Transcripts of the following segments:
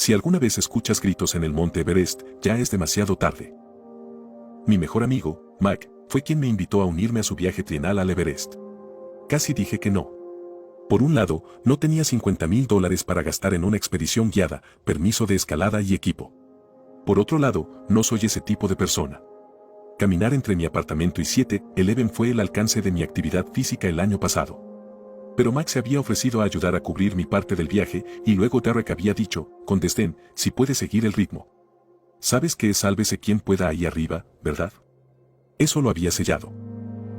Si alguna vez escuchas gritos en el monte Everest, ya es demasiado tarde. Mi mejor amigo, Mac, fue quien me invitó a unirme a su viaje trienal al Everest. Casi dije que no. Por un lado, no tenía $50,000 para gastar en una expedición guiada, permiso de escalada y equipo. Por otro lado, no soy ese tipo de persona. Caminar entre mi apartamento y 7-Eleven fue el alcance de mi actividad física el año pasado. Pero Max se había ofrecido a ayudar a cubrir mi parte del viaje y luego Derek había dicho, con desdén, si puede seguir el ritmo. Sabes que es sálvese quien pueda ahí arriba, ¿verdad? Eso lo había sellado.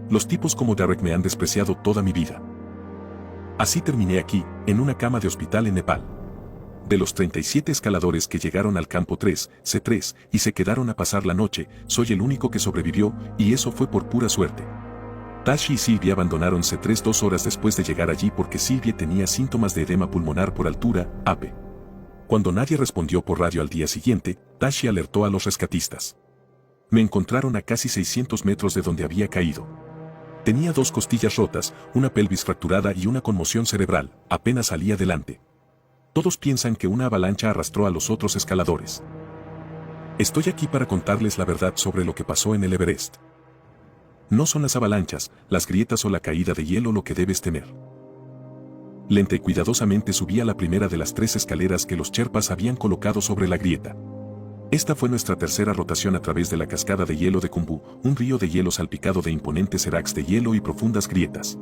Los tipos como Derek me han despreciado toda mi vida. Así terminé aquí, en una cama de hospital en Nepal. De los 37 escaladores que llegaron al campo 3, C3, y se quedaron a pasar la noche, soy el único que sobrevivió, y eso fue por pura suerte. Tashi y Sylvia abandonaron C3 2 horas después de llegar allí porque Sylvia tenía síntomas de edema pulmonar por altura, AP. Cuando nadie respondió por radio al día siguiente, Tashi alertó a los rescatistas. Me encontraron a casi 600 metros de donde había caído. Tenía 2 costillas rotas, una pelvis fracturada y una conmoción cerebral, apenas salí adelante. Todos piensan que una avalancha arrastró a los otros escaladores. Estoy aquí para contarles la verdad sobre lo que pasó en el Everest. No son las avalanchas, las grietas o la caída de hielo lo que debes temer. Lenta y cuidadosamente subí a la primera de las 3 escaleras que los Sherpas habían colocado sobre la grieta. Esta fue nuestra tercera rotación a través de la cascada de hielo de Khumbu, un río de hielo salpicado de imponentes seracs de hielo y profundas grietas.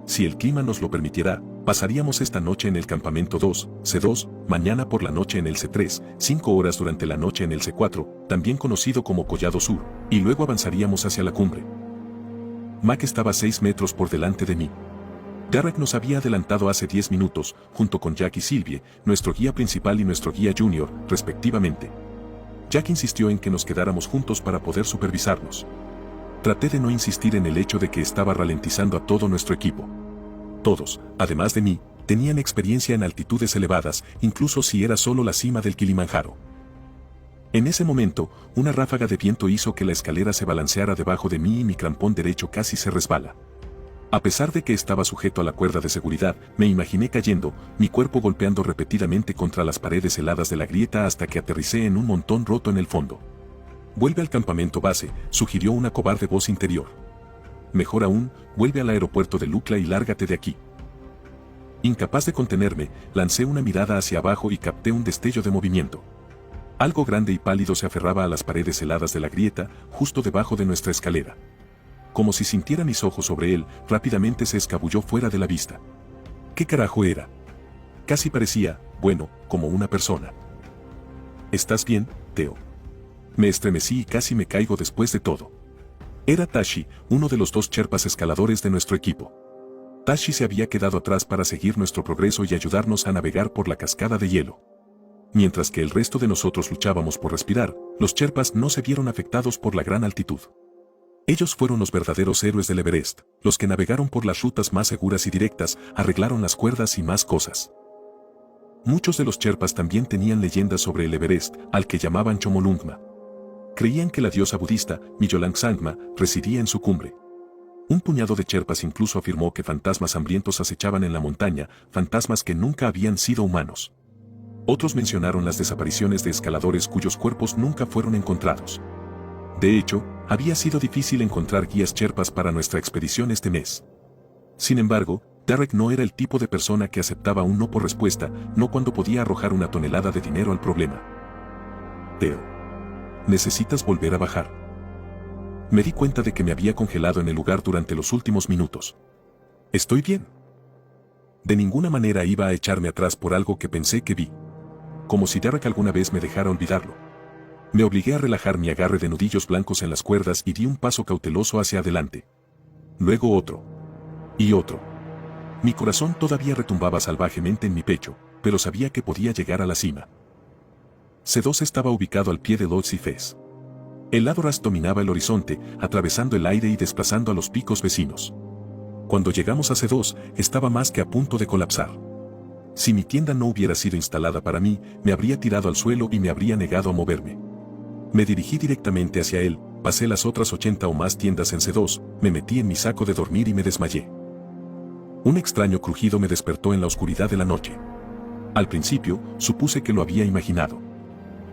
Si el clima nos lo permitiera, pasaríamos esta noche en el campamento 2, C2, mañana por la noche en el C3, 5 horas durante la noche en el C4, también conocido como Collado Sur, y luego avanzaríamos hacia la cumbre. Mac estaba 6 metros por delante de mí. Derek nos había adelantado hace 10 minutos, junto con Jack y Sylvie, nuestro guía principal y nuestro guía junior, respectivamente. Jack insistió en que nos quedáramos juntos para poder supervisarnos. Traté de no insistir en el hecho de que estaba ralentizando a todo nuestro equipo. Todos, además de mí, tenían experiencia en altitudes elevadas, incluso si era solo la cima del Kilimanjaro. En ese momento, una ráfaga de viento hizo que la escalera se balanceara debajo de mí y mi crampón derecho casi se resbala. A pesar de que estaba sujeto a la cuerda de seguridad, me imaginé cayendo, mi cuerpo golpeando repetidamente contra las paredes heladas de la grieta hasta que aterricé en un montón roto en el fondo. Vuelve al campamento base, sugirió una cobarde voz interior. Mejor aún, vuelve al aeropuerto de Lukla y lárgate de aquí. Incapaz de contenerme, lancé una mirada hacia abajo y capté un destello de movimiento. Algo grande y pálido se aferraba a las paredes heladas de la grieta, justo debajo de nuestra escalera. Como si sintiera mis ojos sobre él, rápidamente se escabulló fuera de la vista. ¿Qué carajo era? Casi parecía, bueno, como una persona. ¿Estás bien, Theo? Me estremecí y casi me caigo después de todo. Era Tashi, uno de los 2 Sherpas escaladores de nuestro equipo. Tashi se había quedado atrás para seguir nuestro progreso y ayudarnos a navegar por la cascada de hielo. Mientras que el resto de nosotros luchábamos por respirar, los Sherpas no se vieron afectados por la gran altitud. Ellos fueron los verdaderos héroes del Everest, los que navegaron por las rutas más seguras y directas, arreglaron las cuerdas y más cosas. Muchos de los Sherpas también tenían leyendas sobre el Everest, al que llamaban Chomolungma. Creían que la diosa budista, Myolang-Sangma, residía en su cumbre. Un puñado de Sherpas incluso afirmó que fantasmas hambrientos acechaban en la montaña, fantasmas que nunca habían sido humanos. Otros mencionaron las desapariciones de escaladores cuyos cuerpos nunca fueron encontrados. De hecho, había sido difícil encontrar guías Sherpas para nuestra expedición este mes. Sin embargo, Derek no era el tipo de persona que aceptaba un no por respuesta, no cuando podía arrojar una tonelada de dinero al problema. Theo, necesitas volver a bajar. Me di cuenta de que me había congelado en el lugar durante los últimos minutos. ¿Estoy bien? De ninguna manera iba a echarme atrás por algo que pensé que vi. Como si Derek alguna vez me dejara olvidarlo. Me obligué a relajar mi agarre de nudillos blancos en las cuerdas y di un paso cauteloso hacia adelante. Luego otro. Y otro. Mi corazón todavía retumbaba salvajemente en mi pecho, pero sabía que podía llegar a la cima. C2 estaba ubicado al pie de Lhotse Fes. El lado ras dominaba el horizonte, atravesando el aire y desplazando a los picos vecinos. Cuando llegamos a C2, estaba más que a punto de colapsar. Si mi tienda no hubiera sido instalada para mí, me habría tirado al suelo y me habría negado a moverme. Me dirigí directamente hacia él, pasé las otras 80 o más tiendas en C2, me metí en mi saco de dormir y me desmayé. Un extraño crujido me despertó en la oscuridad de la noche. Al principio, supuse que lo había imaginado.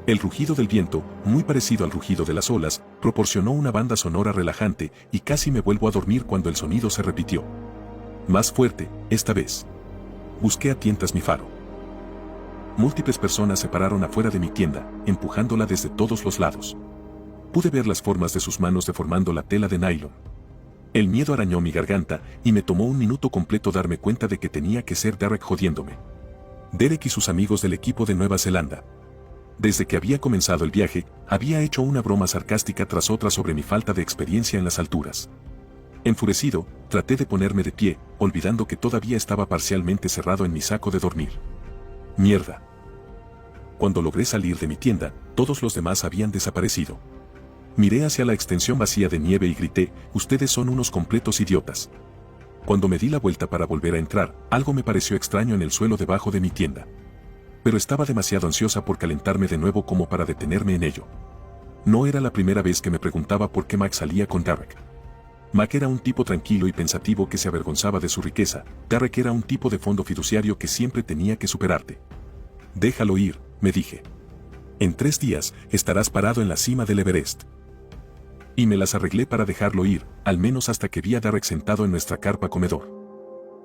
El rugido del viento, muy parecido al rugido de las olas, proporcionó una banda sonora relajante y casi me vuelvo a dormir cuando el sonido se repitió. Más fuerte, esta vez. Busqué a tientas mi faro. Múltiples personas se pararon afuera de mi tienda, empujándola desde todos los lados. Pude ver las formas de sus manos deformando la tela de nylon. El miedo arañó mi garganta y me tomó un minuto completo darme cuenta de que tenía que ser Derek jodiéndome. Derek y sus amigos del equipo de Nueva Zelanda. Desde que había comenzado el viaje, había hecho una broma sarcástica tras otra sobre mi falta de experiencia en las alturas. Enfurecido, traté de ponerme de pie, olvidando que todavía estaba parcialmente cerrado en mi saco de dormir. Mierda. Cuando logré salir de mi tienda, todos los demás habían desaparecido. Miré hacia la extensión vacía de nieve y grité, ustedes son unos completos idiotas. Cuando me di la vuelta para volver a entrar, algo me pareció extraño en el suelo debajo de mi tienda. Pero estaba demasiado ansiosa por calentarme de nuevo como para detenerme en ello. No era la primera vez que me preguntaba por qué Mac salía con Derek. Mac era un tipo tranquilo y pensativo que se avergonzaba de su riqueza. Derek era un tipo de fondo fiduciario que siempre tenía que superarte. Déjalo ir, me dije. En 3 días, estarás parado en la cima del Everest. Y me las arreglé para dejarlo ir, al menos hasta que vi a Derek sentado en nuestra carpa comedor.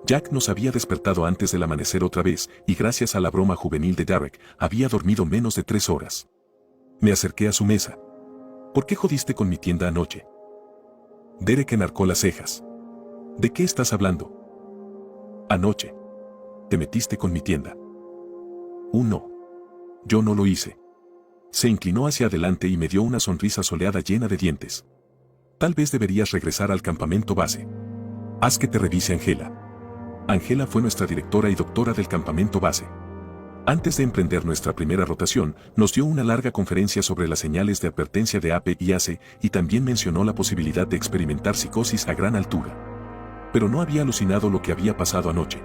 Jack nos había despertado antes del amanecer otra vez, y gracias a la broma juvenil de Derek, había dormido menos de 3 horas. Me acerqué a su mesa. ¿Por qué jodiste con mi tienda anoche? Derek enarcó las cejas. ¿De qué estás hablando? Anoche. Te metiste con mi tienda. No. Yo no lo hice. Se inclinó hacia adelante y me dio una sonrisa soleada llena de dientes. Tal vez deberías regresar al campamento base. Haz que te revise Angela. Angela fue nuestra directora y doctora del campamento base. Antes de emprender nuestra primera rotación, nos dio una larga conferencia sobre las señales de advertencia de AP y ACE y también mencionó la posibilidad de experimentar psicosis a gran altura. Pero no había alucinado lo que había pasado anoche.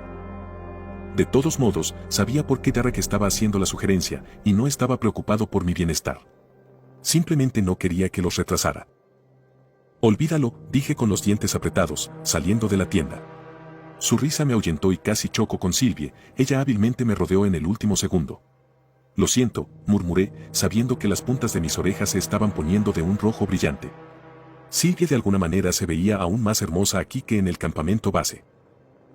De todos modos, sabía por qué Derek estaba haciendo la sugerencia y no estaba preocupado por mi bienestar. Simplemente no quería que los retrasara. Olvídalo, dije con los dientes apretados, saliendo de la tienda. Su risa me ahuyentó y casi choco con Sylvie, ella hábilmente me rodeó en el último segundo. Lo siento, murmuré, sabiendo que las puntas de mis orejas se estaban poniendo de un rojo brillante. Sylvie de alguna manera se veía aún más hermosa aquí que en el campamento base.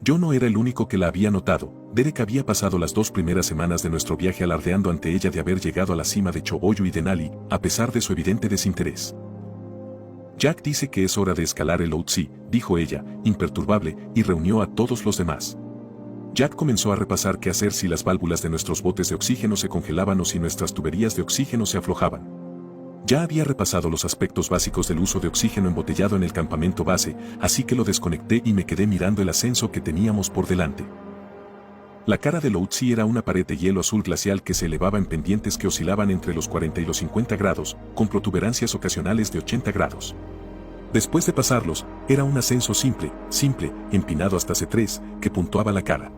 Yo no era el único que la había notado. Derek había pasado las 2 primeras semanas de nuestro viaje alardeando ante ella de haber llegado a la cima de Choboyo y Denali, a pesar de su evidente desinterés. Jack dice que es hora de escalar el Outsi, dijo ella, imperturbable, y reunió a todos los demás. Jack comenzó a repasar qué hacer si las válvulas de nuestros botes de oxígeno se congelaban o si nuestras tuberías de oxígeno se aflojaban. Ya había repasado los aspectos básicos del uso de oxígeno embotellado en el campamento base, así que lo desconecté y me quedé mirando el ascenso que teníamos por delante. La cara del Outsi era una pared de hielo azul glacial que se elevaba en pendientes que oscilaban entre los 40 y los 50 grados, con protuberancias ocasionales de 80 grados. Después de pasarlos, era un ascenso simple, empinado hasta C3, que puntuaba la cara.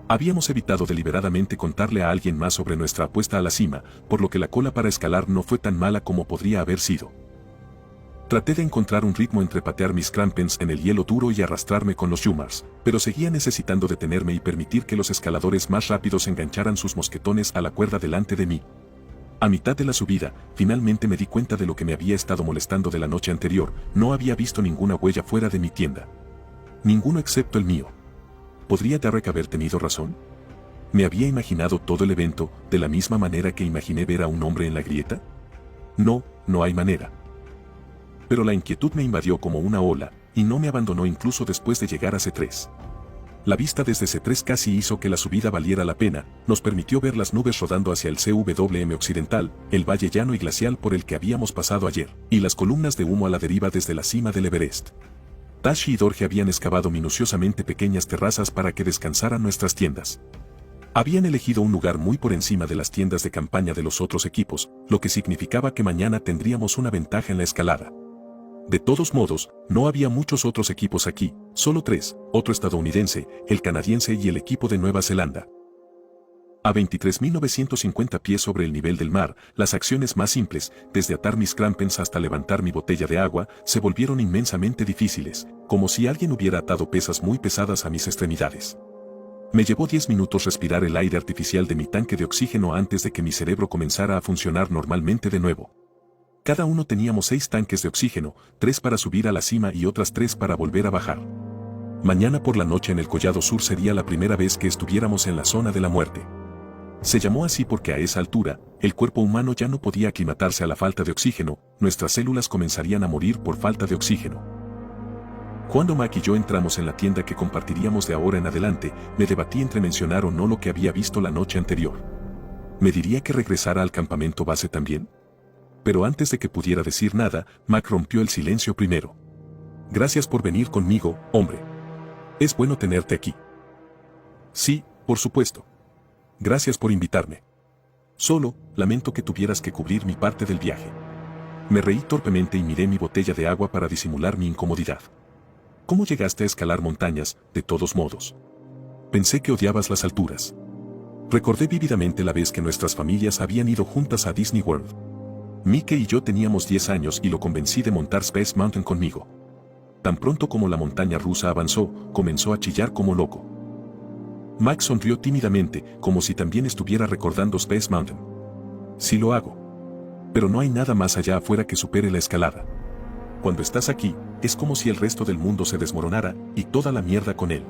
Habíamos evitado deliberadamente contarle a alguien más sobre nuestra apuesta a la cima, por lo que la cola para escalar no fue tan mala como podría haber sido. Traté de encontrar un ritmo entre patear mis crampons en el hielo duro y arrastrarme con los Yumars, pero seguía necesitando detenerme y permitir que los escaladores más rápidos engancharan sus mosquetones a la cuerda delante de mí. A mitad de la subida, finalmente me di cuenta de lo que me había estado molestando de la noche anterior. No había visto ninguna huella fuera de mi tienda. Ninguno excepto el mío. ¿Podría Derek haber tenido razón? ¿Me había imaginado todo el evento de la misma manera que imaginé ver a un hombre en la grieta? No, no hay manera. Pero la inquietud me invadió como una ola, y no me abandonó incluso después de llegar a C3. La vista desde C3 casi hizo que la subida valiera la pena, nos permitió ver las nubes rodando hacia el CWM occidental, el valle llano y glacial por el que habíamos pasado ayer, y las columnas de humo a la deriva desde la cima del Everest. Tashi y Dorje habían excavado minuciosamente pequeñas terrazas para que descansaran nuestras tiendas. Habían elegido un lugar muy por encima de las tiendas de campaña de los otros equipos, lo que significaba que mañana tendríamos una ventaja en la escalada. De todos modos, no había muchos otros equipos aquí, solo 3, otro estadounidense, el canadiense y el equipo de Nueva Zelanda. A 23.950 pies sobre el nivel del mar, las acciones más simples, desde atar mis crampons hasta levantar mi botella de agua, se volvieron inmensamente difíciles, como si alguien hubiera atado pesas muy pesadas a mis extremidades. Me llevó 10 minutos respirar el aire artificial de mi tanque de oxígeno antes de que mi cerebro comenzara a funcionar normalmente de nuevo. Cada uno teníamos 6 tanques de oxígeno, 3 para subir a la cima y otras 3 para volver a bajar. Mañana por la noche en el Collado Sur sería la primera vez que estuviéramos en la zona de la muerte. Se llamó así porque a esa altura, el cuerpo humano ya no podía aclimatarse a la falta de oxígeno, nuestras células comenzarían a morir por falta de oxígeno. Cuando Mac y yo entramos en la tienda que compartiríamos de ahora en adelante, me debatí entre mencionar o no lo que había visto la noche anterior. ¿Me diría que regresara al campamento base también? Pero antes de que pudiera decir nada, Mac rompió el silencio primero. Gracias por venir conmigo, hombre. Es bueno tenerte aquí. Sí, por supuesto. Gracias por invitarme. Solo, lamento que tuvieras que cubrir mi parte del viaje. Me reí torpemente y miré mi botella de agua para disimular mi incomodidad. ¿Cómo llegaste a escalar montañas, de todos modos? Pensé que odiabas las alturas. Recordé vívidamente la vez que nuestras familias habían ido juntas a Disney World. Mickey y yo teníamos 10 años y lo convencí de montar Space Mountain conmigo. Tan pronto como la montaña rusa avanzó, comenzó a chillar como loco. Max sonrió tímidamente, como si también estuviera recordando Space Mountain. Sí lo hago. Pero no hay nada más allá afuera que supere la escalada. Cuando estás aquí, es como si el resto del mundo se desmoronara, y toda la mierda con él.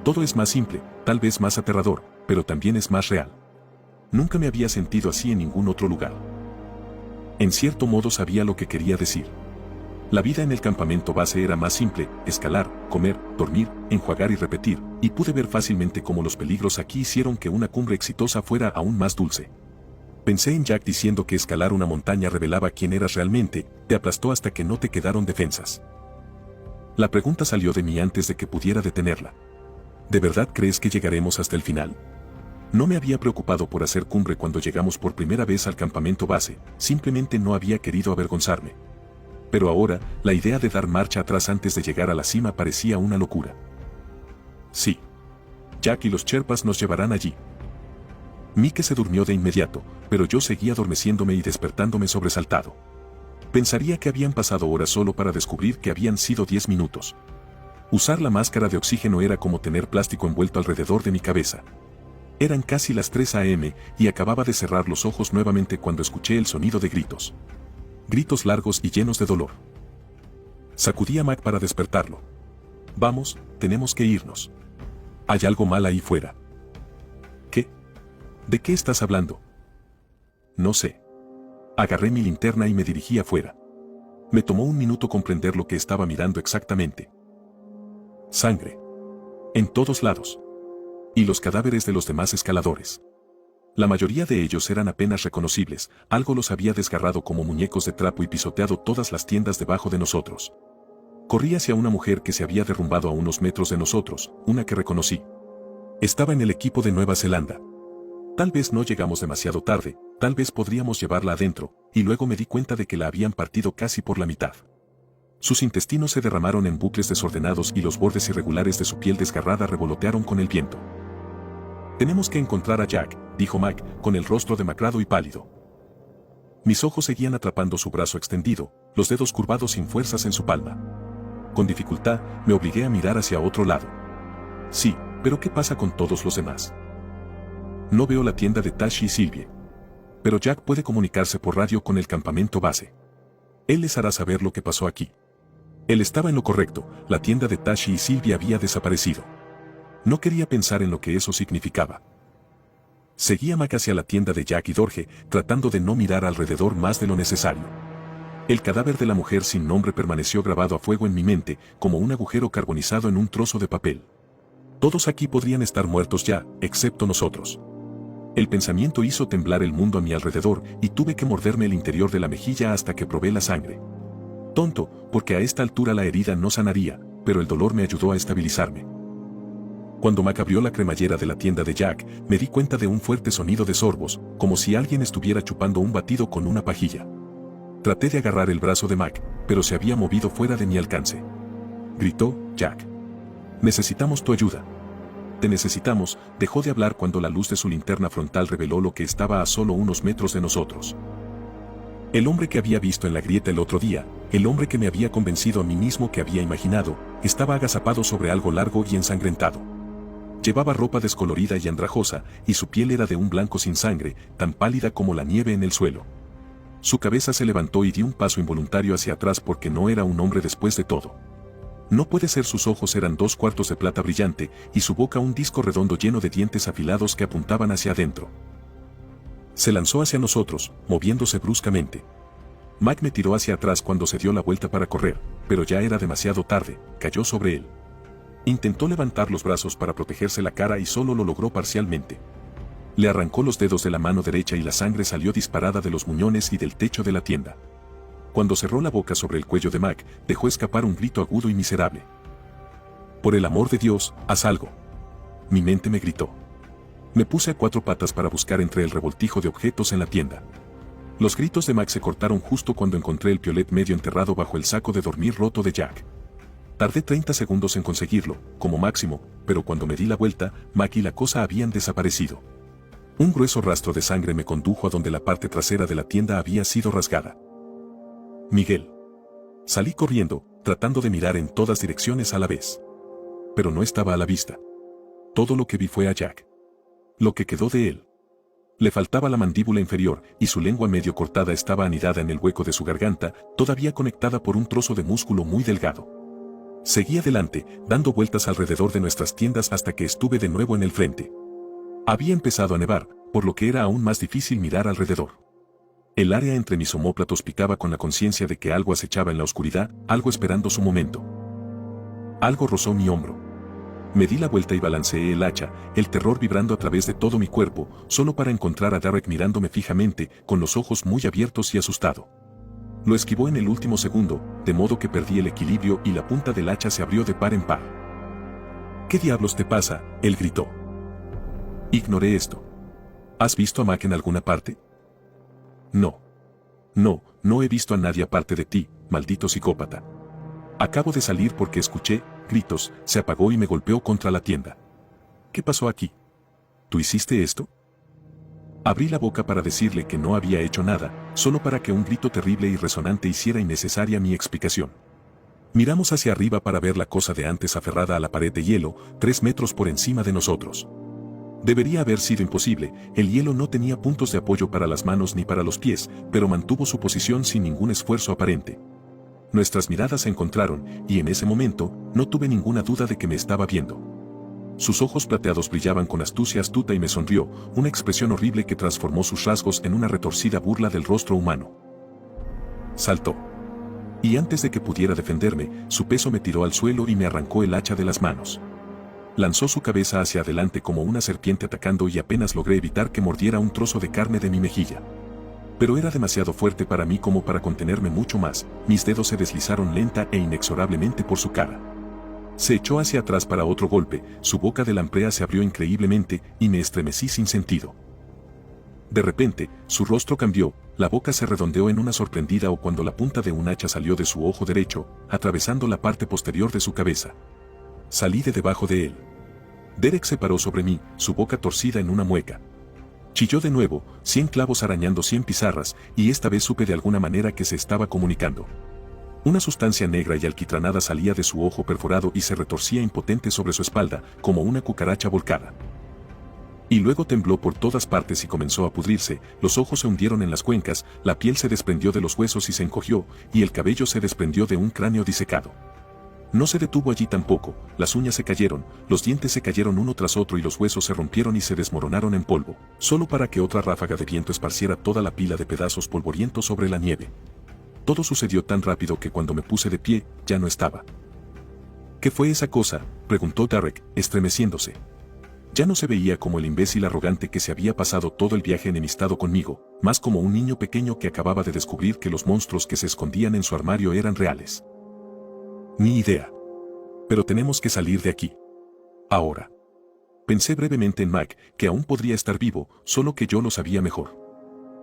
Todo es más simple, tal vez más aterrador, pero también es más real. Nunca me había sentido así en ningún otro lugar. En cierto modo sabía lo que quería decir. La vida en el campamento base era más simple: escalar, comer, dormir, enjuagar y repetir, y pude ver fácilmente cómo los peligros aquí hicieron que una cumbre exitosa fuera aún más dulce. Pensé en Jack diciendo que escalar una montaña revelaba quién eras realmente, te aplastó hasta que no te quedaron defensas. La pregunta salió de mí antes de que pudiera detenerla. ¿De verdad crees que llegaremos hasta el final? No me había preocupado por hacer cumbre cuando llegamos por primera vez al campamento base, simplemente no había querido avergonzarme. Pero ahora, la idea de dar marcha atrás antes de llegar a la cima parecía una locura. Sí. Jack y los Sherpas nos llevarán allí. Mike se durmió de inmediato, pero yo seguía adormeciéndome y despertándome sobresaltado. Pensaría que habían pasado horas solo para descubrir que habían sido 10 minutos. Usar la máscara de oxígeno era como tener plástico envuelto alrededor de mi cabeza. Eran casi las 3 a.m. y acababa de cerrar los ojos nuevamente cuando escuché el sonido de gritos. Gritos largos y llenos de dolor. Sacudí a Mac para despertarlo. Vamos, tenemos que irnos. Hay algo mal ahí fuera. ¿Qué? ¿De qué estás hablando? No sé. Agarré mi linterna y me dirigí afuera. Me tomó un minuto comprender lo que estaba mirando exactamente. Sangre. En todos lados. Y los cadáveres de los demás escaladores. La mayoría de ellos eran apenas reconocibles, algo los había desgarrado como muñecos de trapo y pisoteado todas las tiendas debajo de nosotros. Corrí hacia una mujer que se había derrumbado a unos metros de nosotros, una que reconocí. Estaba en el equipo de Nueva Zelanda. Tal vez no llegamos demasiado tarde, tal vez podríamos llevarla adentro, y luego me di cuenta de que la habían partido casi por la mitad. Sus intestinos se derramaron en bucles desordenados y los bordes irregulares de su piel desgarrada revolotearon con el viento. Tenemos que encontrar a Jack, dijo Mac, con el rostro demacrado y pálido. Mis ojos seguían atrapando su brazo extendido, los dedos curvados sin fuerzas en su palma. Con dificultad, me obligué a mirar hacia otro lado. Sí, pero ¿qué pasa con todos los demás? No veo la tienda de Tashi y Sylvie. Pero Jack puede comunicarse por radio con el campamento base. Él les hará saber lo que pasó aquí. Él estaba en lo correcto, la tienda de Tashi y Sylvie había desaparecido. No quería pensar en lo que eso significaba. Seguí a Mac hacia la tienda de Jack y Dorje, tratando de no mirar alrededor más de lo necesario. El cadáver de la mujer sin nombre permaneció grabado a fuego en mi mente, como un agujero carbonizado en un trozo de papel. Todos aquí podrían estar muertos ya, excepto nosotros. El pensamiento hizo temblar el mundo a mi alrededor, y tuve que morderme el interior de la mejilla hasta que probé la sangre. Tonto, porque a esta altura la herida no sanaría, pero el dolor me ayudó a estabilizarme. Cuando Mac abrió la cremallera de la tienda de Jack, me di cuenta de un fuerte sonido de sorbos, como si alguien estuviera chupando un batido con una pajilla. Traté de agarrar el brazo de Mac, pero se había movido fuera de mi alcance. Gritó, Jack. Necesitamos tu ayuda. Te necesitamos, dejó de hablar cuando la luz de su linterna frontal reveló lo que estaba a solo unos metros de nosotros. El hombre que había visto en la grieta el otro día, el hombre que me había convencido a mí mismo que había imaginado, estaba agazapado sobre algo largo y ensangrentado. Llevaba ropa descolorida y andrajosa, y su piel era de un blanco sin sangre, tan pálida como la nieve en el suelo. Su cabeza se levantó y dio un paso involuntario hacia atrás porque no era un hombre después de todo. No puede ser, sus ojos eran 2/4 de plata brillante, y su boca un disco redondo lleno de dientes afilados que apuntaban hacia adentro. Se lanzó hacia nosotros, moviéndose bruscamente. Mike me tiró hacia atrás cuando se dio la vuelta para correr, pero ya era demasiado tarde, cayó sobre él. Intentó levantar los brazos para protegerse la cara y solo lo logró parcialmente. Le arrancó los dedos de la mano derecha y la sangre salió disparada de los muñones y del techo de la tienda. Cuando cerró la boca sobre el cuello de Mac, dejó escapar un grito agudo y miserable. «Por el amor de Dios, haz algo». Mi mente me gritó. Me puse a 4 patas para buscar entre el revoltijo de objetos en la tienda. Los gritos de Mac se cortaron justo cuando encontré el piolet medio enterrado bajo el saco de dormir roto de Jack. Tardé 30 segundos en conseguirlo, como máximo, pero cuando me di la vuelta, Mac y la cosa habían desaparecido. Un grueso rastro de sangre me condujo a donde la parte trasera de la tienda había sido rasgada. «Miguel». Salí corriendo, tratando de mirar en todas direcciones a la vez. Pero no estaba a la vista. Todo lo que vi fue a Jack. Lo que quedó de él. Le faltaba la mandíbula inferior, y su lengua medio cortada estaba anidada en el hueco de su garganta, todavía conectada por un trozo de músculo muy delgado. Seguí adelante, dando vueltas alrededor de nuestras tiendas hasta que estuve de nuevo en el frente. Había empezado a nevar, por lo que era aún más difícil mirar alrededor. El área entre mis omóplatos picaba con la conciencia de que algo acechaba en la oscuridad, algo esperando su momento. Algo rozó mi hombro. Me di la vuelta y balanceé el hacha, el terror vibrando a través de todo mi cuerpo, solo para encontrar a Derek mirándome fijamente, con los ojos muy abiertos y asustado. Lo esquivó en el último segundo, de modo que perdí el equilibrio y la punta del hacha se abrió de par en par. «¿Qué diablos te pasa?», él gritó. Ignoré esto. «¿Has visto a Mac en alguna parte?». «No. No he visto a nadie aparte de ti, maldito psicópata. Acabo de salir porque escuché gritos, se apagó y me golpeó contra la tienda». «¿Qué pasó aquí? ¿Tú hiciste esto?». Abrí la boca para decirle que no había hecho nada, solo para que un grito terrible y resonante hiciera innecesaria mi explicación. Miramos hacia arriba para ver la cosa de antes aferrada a la pared de hielo, 3 metros por encima de nosotros. Debería haber sido imposible, el hielo no tenía puntos de apoyo para las manos ni para los pies, pero mantuvo su posición sin ningún esfuerzo aparente. Nuestras miradas se encontraron, y en ese momento, no tuve ninguna duda de que me estaba viendo. Sus ojos plateados brillaban con astucia astuta y me sonrió, una expresión horrible que transformó sus rasgos en una retorcida burla del rostro humano. Saltó. Y antes de que pudiera defenderme, su peso me tiró al suelo y me arrancó el hacha de las manos. Lanzó su cabeza hacia adelante como una serpiente atacando y apenas logré evitar que mordiera un trozo de carne de mi mejilla. Pero era demasiado fuerte para mí como para contenerme mucho más, mis dedos se deslizaron lenta e inexorablemente por su cara. Se echó hacia atrás para otro golpe, su boca de lamprea se abrió increíblemente y me estremecí sin sentido. De repente, su rostro cambió, la boca se redondeó en una sorprendida o cuando la punta de un hacha salió de su ojo derecho, atravesando la parte posterior de su cabeza. Salí de debajo de él. Derek se paró sobre mí, su boca torcida en una mueca. Chilló de nuevo, 100 clavos arañando 100 pizarras, y esta vez supe de alguna manera que se estaba comunicando. Una sustancia negra y alquitranada salía de su ojo perforado y se retorcía impotente sobre su espalda, como una cucaracha volcada. Y luego tembló por todas partes y comenzó a pudrirse, los ojos se hundieron en las cuencas, la piel se desprendió de los huesos y se encogió, y el cabello se desprendió de un cráneo disecado. No se detuvo allí tampoco, las uñas se cayeron, los dientes se cayeron uno tras otro y los huesos se rompieron y se desmoronaron en polvo, solo para que otra ráfaga de viento esparciera toda la pila de pedazos polvorientos sobre la nieve. Todo sucedió tan rápido que cuando me puse de pie, ya no estaba. «¿Qué fue esa cosa?», preguntó Derek, estremeciéndose. Ya no se veía como el imbécil arrogante que se había pasado todo el viaje enemistado conmigo, más como un niño pequeño que acababa de descubrir que los monstruos que se escondían en su armario eran reales. «Ni idea. Pero tenemos que salir de aquí. Ahora». Pensé brevemente en Mac, que aún podría estar vivo, solo que yo lo sabía mejor.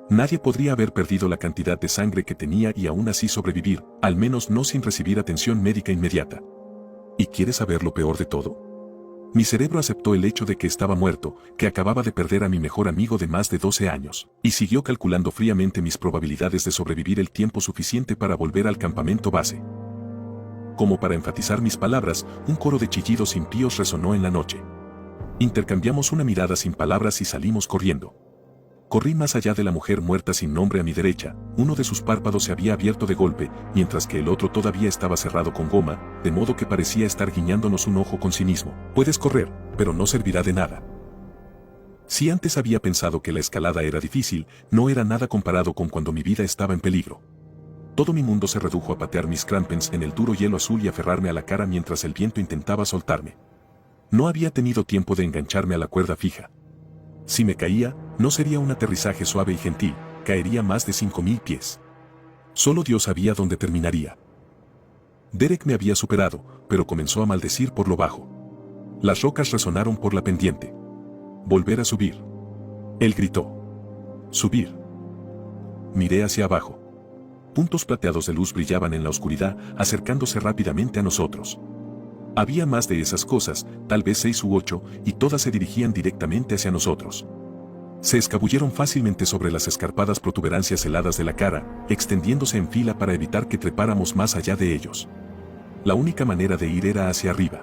Nadie podría haber perdido la cantidad de sangre que tenía y aún así sobrevivir, al menos no sin recibir atención médica inmediata. ¿Y quieres saber lo peor de todo? Mi cerebro aceptó el hecho de que estaba muerto, que acababa de perder a mi mejor amigo de más de 12 años, y siguió calculando fríamente mis probabilidades de sobrevivir el tiempo suficiente para volver al campamento base. Como para enfatizar mis palabras, un coro de chillidos impíos resonó en la noche. Intercambiamos una mirada sin palabras y salimos corriendo. Corrí más allá de la mujer muerta sin nombre a mi derecha. Uno de sus párpados se había abierto de golpe, mientras que el otro todavía estaba cerrado con goma, de modo que parecía estar guiñándonos un ojo con cinismo. Puedes correr, pero no servirá de nada. Si antes había pensado que la escalada era difícil, no era nada comparado con cuando mi vida estaba en peligro. Todo mi mundo se redujo a patear mis crampons en el duro hielo azul y aferrarme a la cara mientras el viento intentaba soltarme. No había tenido tiempo de engancharme a la cuerda fija. Si me caía, no sería un aterrizaje suave y gentil, caería más de 5000 pies. Solo Dios sabía dónde terminaría. Derek me había superado, pero comenzó a maldecir por lo bajo. Las rocas resonaron por la pendiente. Volver a subir. Él gritó. Subir. Miré hacia abajo. Puntos plateados de luz brillaban en la oscuridad, acercándose rápidamente a nosotros. Había más de esas cosas, tal vez 6 u 8, y todas se dirigían directamente hacia nosotros. Se escabulleron fácilmente sobre las escarpadas protuberancias heladas de la cara, extendiéndose en fila para evitar que trepáramos más allá de ellos. La única manera de ir era hacia arriba.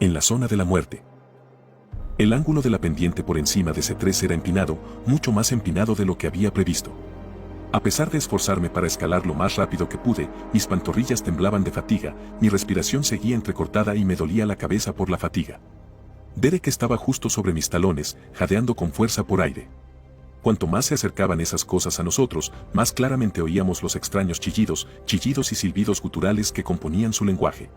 En la zona de la muerte. El ángulo de la pendiente por encima de C3 era empinado, mucho más empinado de lo que había previsto. A pesar de esforzarme para escalar lo más rápido que pude, mis pantorrillas temblaban de fatiga, mi respiración seguía entrecortada y me dolía la cabeza por la fatiga. Derek estaba justo sobre mis talones, jadeando con fuerza por aire. Cuanto más se acercaban esas cosas a nosotros, más claramente oíamos los extraños chillidos y silbidos guturales que componían su lenguaje.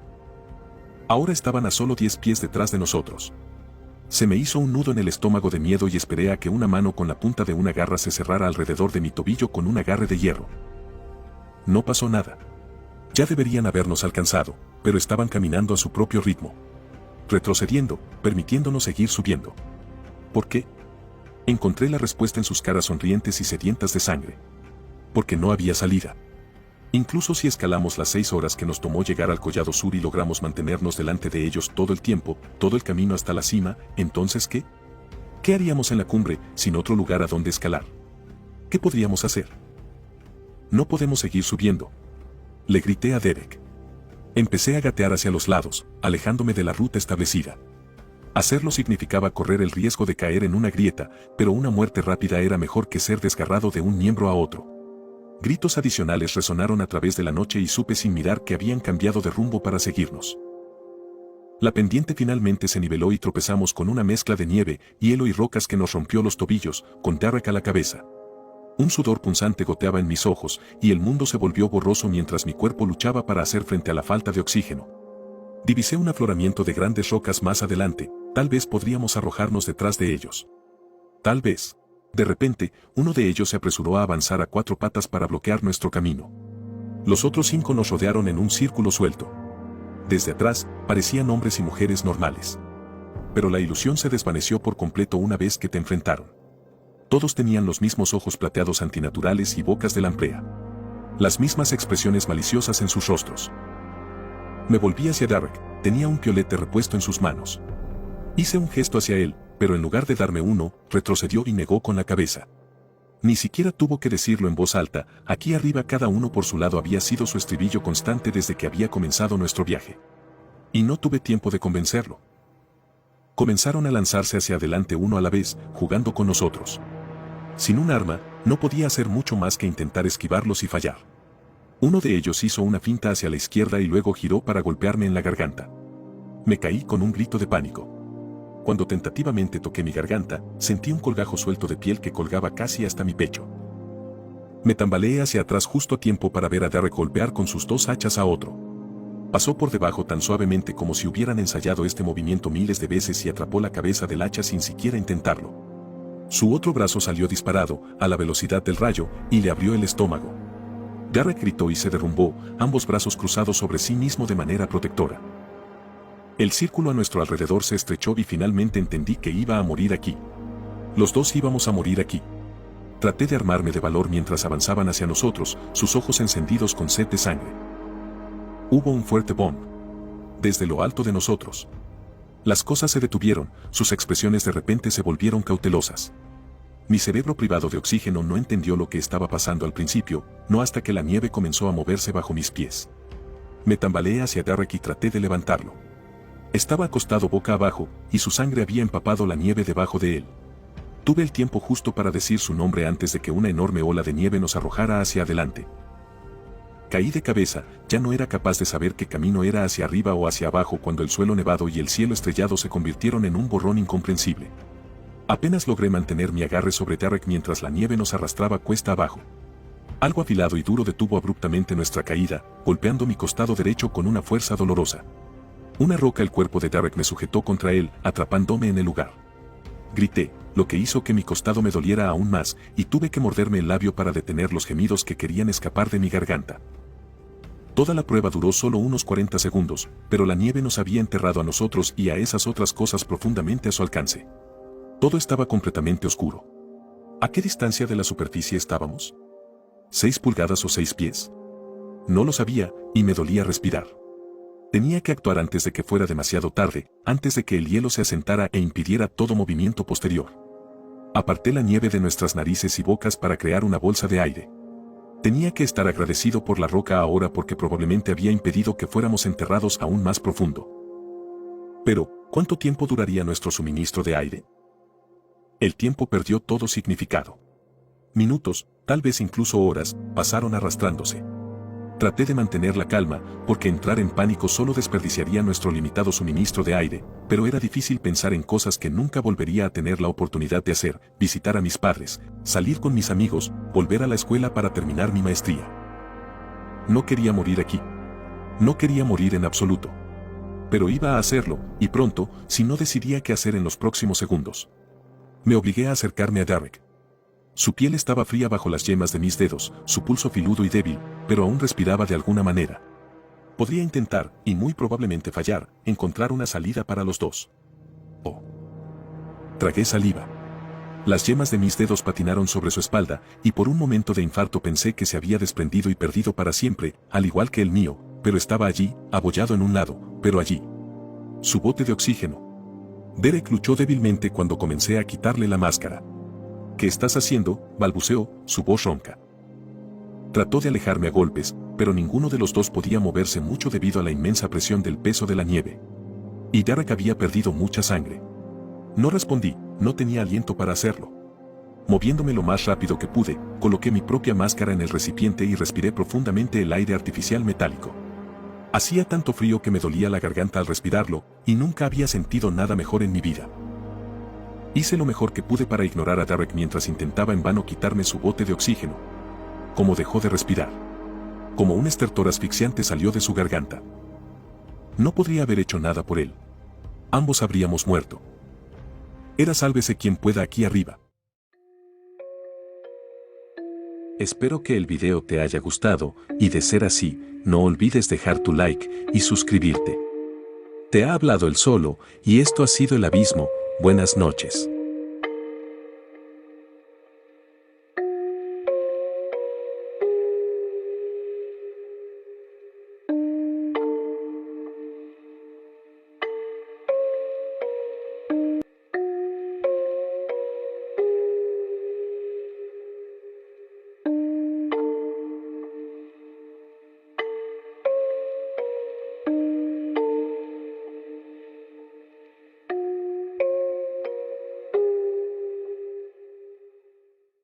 Ahora estaban a solo 10 pies detrás de nosotros. Se me hizo un nudo en el estómago de miedo y esperé a que una mano con la punta de una garra se cerrara alrededor de mi tobillo con un agarre de hierro. No pasó nada. Ya deberían habernos alcanzado, pero estaban caminando a su propio ritmo. Retrocediendo, permitiéndonos seguir subiendo. ¿Por qué? Encontré la respuesta en sus caras sonrientes y sedientas de sangre. Porque no había salida. Incluso si escalamos las 6 horas que nos tomó llegar al Collado Sur y logramos mantenernos delante de ellos todo el tiempo, todo el camino hasta la cima, ¿entonces qué? ¿Qué haríamos en la cumbre, sin otro lugar a donde escalar? ¿Qué podríamos hacer? No podemos seguir subiendo. Le grité a Derek. Empecé a gatear hacia los lados, alejándome de la ruta establecida. Hacerlo significaba correr el riesgo de caer en una grieta, pero una muerte rápida era mejor que ser desgarrado de un miembro a otro. Gritos adicionales resonaron a través de la noche y supe sin mirar que habían cambiado de rumbo para seguirnos. La pendiente finalmente se niveló y tropezamos con una mezcla de nieve, hielo y rocas que nos rompió los tobillos, con Derek a la cabeza. Un sudor punzante goteaba en mis ojos, y el mundo se volvió borroso mientras mi cuerpo luchaba para hacer frente a la falta de oxígeno. Divisé un afloramiento de grandes rocas más adelante, tal vez podríamos arrojarnos detrás de ellos. Tal vez. De repente, uno de ellos se apresuró a avanzar a 4 patas para bloquear nuestro camino. Los otros 5 nos rodearon en un círculo suelto. Desde atrás, parecían hombres y mujeres normales. Pero la ilusión se desvaneció por completo una vez que te enfrentaron. Todos tenían los mismos ojos plateados antinaturales y bocas de lamprey. Las mismas expresiones maliciosas en sus rostros. Me volví hacia Derek, tenía un piolete repuesto en sus manos. Hice un gesto hacia él, pero en lugar de darme uno, retrocedió y negó con la cabeza. Ni siquiera tuvo que decirlo en voz alta, aquí arriba cada uno por su lado había sido su estribillo constante desde que había comenzado nuestro viaje. Y no tuve tiempo de convencerlo. Comenzaron a lanzarse hacia adelante uno a la vez, jugando con nosotros. Sin un arma, no podía hacer mucho más que intentar esquivarlos y fallar. Uno de ellos hizo una finta hacia la izquierda y luego giró para golpearme en la garganta. Me caí con un grito de pánico. Cuando tentativamente toqué mi garganta, sentí un colgajo suelto de piel que colgaba casi hasta mi pecho. Me tambaleé hacia atrás justo a tiempo para ver a Derek golpear con sus 2 hachas a otro. Pasó por debajo tan suavemente como si hubieran ensayado este movimiento miles de veces y atrapó la cabeza del hacha sin siquiera intentarlo. Su otro brazo salió disparado, a la velocidad del rayo, y le abrió el estómago. Derek gritó y se derrumbó, ambos brazos cruzados sobre sí mismo de manera protectora. El círculo a nuestro alrededor se estrechó y finalmente entendí que iba a morir aquí. Los dos íbamos a morir aquí. Traté de armarme de valor mientras avanzaban hacia nosotros, sus ojos encendidos con sed de sangre. Hubo un fuerte boom. Desde lo alto de nosotros. Las cosas se detuvieron, sus expresiones de repente se volvieron cautelosas. Mi cerebro privado de oxígeno no entendió lo que estaba pasando al principio, no hasta que la nieve comenzó a moverse bajo mis pies. Me tambaleé hacia Derek y traté de levantarlo. Estaba acostado boca abajo, y su sangre había empapado la nieve debajo de él. Tuve el tiempo justo para decir su nombre antes de que una enorme ola de nieve nos arrojara hacia adelante. Caí de cabeza, ya no era capaz de saber qué camino era hacia arriba o hacia abajo cuando el suelo nevado y el cielo estrellado se convirtieron en un borrón incomprensible. Apenas logré mantener mi agarre sobre Derek mientras la nieve nos arrastraba cuesta abajo. Algo afilado y duro detuvo abruptamente nuestra caída, golpeando mi costado derecho con una fuerza dolorosa. Una roca el cuerpo de Derek me sujetó contra él, atrapándome en el lugar. Grité, lo que hizo que mi costado me doliera aún más, y tuve que morderme el labio para detener los gemidos que querían escapar de mi garganta. Toda la prueba duró solo unos 40 segundos, pero la nieve nos había enterrado a nosotros y a esas otras cosas profundamente a su alcance. Todo estaba completamente oscuro. ¿A qué distancia de la superficie estábamos? ¿6 pulgadas o 6 pies? No lo sabía, y me dolía respirar. Tenía que actuar antes de que fuera demasiado tarde, antes de que el hielo se asentara e impidiera todo movimiento posterior. Aparté la nieve de nuestras narices y bocas para crear una bolsa de aire. Tenía que estar agradecido por la roca ahora porque probablemente había impedido que fuéramos enterrados aún más profundo. Pero, ¿cuánto tiempo duraría nuestro suministro de aire? El tiempo perdió todo significado. Minutos, tal vez incluso horas, pasaron arrastrándose. Traté de mantener la calma, porque entrar en pánico solo desperdiciaría nuestro limitado suministro de aire, pero era difícil pensar en cosas que nunca volvería a tener la oportunidad de hacer: visitar a mis padres, salir con mis amigos, volver a la escuela para terminar mi maestría. No quería morir aquí. No quería morir en absoluto. Pero iba a hacerlo, y pronto, si no decidía qué hacer en los próximos segundos. Me obligué a acercarme a Derek. Su piel estaba fría bajo las yemas de mis dedos, su pulso filudo y débil, pero aún respiraba de alguna manera. Podría intentar, y muy probablemente fallar, encontrar una salida para los dos. Oh. Tragué saliva. Las yemas de mis dedos patinaron sobre su espalda, y por un momento de infarto pensé que se había desprendido y perdido para siempre, al igual que el mío, pero estaba allí, abollado en un lado, pero allí. Su bote de oxígeno. Derek luchó débilmente cuando comencé a quitarle la máscara. ¿Qué estás haciendo?, balbuceó, su voz ronca. Trató de alejarme a golpes, pero ninguno de los dos podía moverse mucho debido a la inmensa presión del peso de la nieve. Y Derek había perdido mucha sangre. No respondí, no tenía aliento para hacerlo. Moviéndome lo más rápido que pude, coloqué mi propia máscara en el recipiente y respiré profundamente el aire artificial metálico. Hacía tanto frío que me dolía la garganta al respirarlo, y nunca había sentido nada mejor en mi vida. Hice lo mejor que pude para ignorar a Derek mientras intentaba en vano quitarme su bote de oxígeno. Como dejó de respirar. Como un estertor asfixiante salió de su garganta. No podría haber hecho nada por él. Ambos habríamos muerto. Era sálvese quien pueda aquí arriba. Espero que el video te haya gustado, y de ser así, no olvides dejar tu like y suscribirte. Te ha hablado el Solo, y esto ha sido El Abismo. Buenas noches.